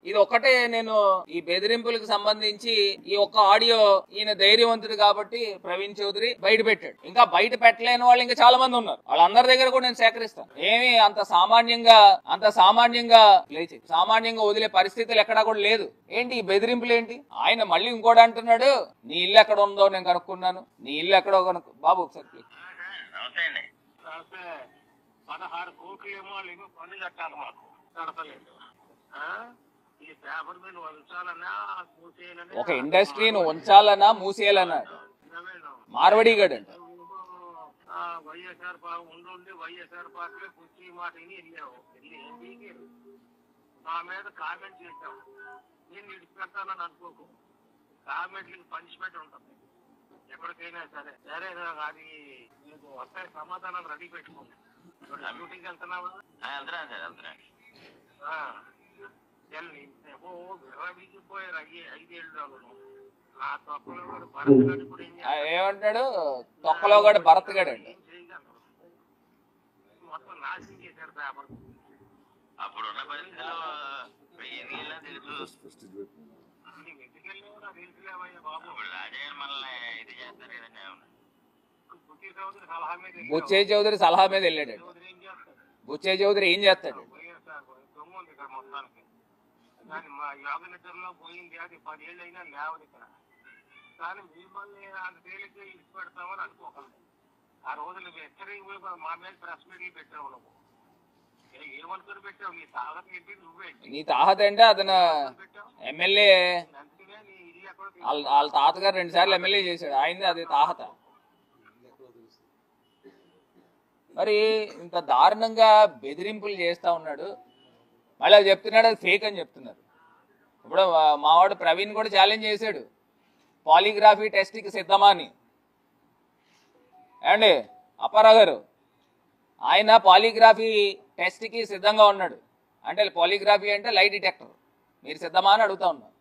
ఇది ఒక్కటే నేను ఈ బెదిరింపులకు సంబంధించి ఈ ఒక్క ఆడియో ఈయన ధైర్యవంతుడు కాబట్టి ప్రవీణ్ చౌదరి బయట పెట్టాడు. ఇంకా బయట పెట్టలేని వాళ్ళు ఇంకా చాలా మంది ఉన్నారు. వాళ్ళందరి దగ్గర కూడా నేను సేకరిస్తాను. ఏమి అంత సామాన్యంగా వదిలే పరిస్థితులు ఎక్కడా కూడా లేదు. ఏంటి ఈ బెదిరింపులు ఏంటి? ఆయన మళ్ళీ ఇంకోటి అంటున్నాడు, నీ ఇల్లు ఎక్కడ ఉందో నేను కనుక్కున్నాను, నీ ఇల్లు ఎక్కడో బాబు ఒకసారి 16 కోట్లు ఏమో వాళ్ళు పన్ను కట్టాలి, మాకు కడతలేదు. ఈ పేపర్ మీద ఉంచాలన్నా మూసేయాలన్నా, ఒక ఇండస్ట్రీని ఉంచాలన్నా మూసేయాలన్నా మార్వడిగాడు అంట. వైఎస్ఆర్ ఉండి వైఎస్ఆర్ పార్టీలో కుర్చీ మాట వెళ్ళావు, మా మీద కామెంట్ చేశావు. నేను విడిచిపెడతానని అనుకోకు, కామెంట్లకి పనిష్మెంట్ ఉంటుంది ఎప్పటికైనా సరే. సరే అది నీకు వస్తాయి సమాధానాలు రెడీ పెట్టుకోండి. డ్యూటీకి వెళ్తున్నావా? విరమించిపోయారు 5 ఏళ్ళు. ఆ తొక్కలో కూడా భరత్ కూడా ఏమంటాడు, తొక్కలో కూడా భరత్ గడు అండి మొత్తం నాశనం చేశారు పేపర్. అప్పుడున్న పరిస్థితుల్లో తెలుసులేవయ్యా బాబు. రాజయ్య మనల్ని ఇది చేస్తారు కదండి. బుచ్చయ్య చౌదరి సలహా మీద వెళ్ళాడు. బుచ్చయ్య చౌదరి ఏం చేస్తాడు? దొంగ ఉంది ఇక్కడ మొత్తానికి. కానీ మా యోగ నిద్రలో పోయింది అది 10 ఏళ్ళు అయినా లేవదు ఇక్కడ. కానీ మిమ్మల్ని అంత తేలిక ఇచ్చి పెడతామని అనుకోకండి. ఆ రోజు నువ్వు హెచ్చరిక మా మీద ప్రెస్ మీట్లు పెట్టావు. నువ్వు ఏమనుకుని పెట్టావు? నీ తాహత ఏంటి? నువ్వే నీ తాహత అంటే అతను ఎమ్మెల్యే, అందుకనే నీ ఇది ఎక్కడ వాళ్ళ తాతగారు 2 సార్లు ఎమ్మెల్యే చేశాడు. ఆయనది అది తాహత. మరి ఇంత దారుణంగా బెదిరింపులు చేస్తా ఉన్నాడు. మళ్ళీ చెప్తున్నాడు అది ఫేక్ అని చెప్తున్నారు. ఇప్పుడు మావాడు ప్రవీణ్ కూడా ఛాలెంజ్ చేశాడు, పాలిగ్రఫీ టెస్ట్కి సిద్ధమా అని. ఏమండి అప్పారావు గారు, ఆయన పాలిగ్రఫీ టెస్ట్కి సిద్ధంగా ఉన్నాడు. అంటే పాలిగ్రఫీ అంటే లై డిటెక్టర్. మీరు సిద్ధమా అని అడుగుతా ఉన్నారు.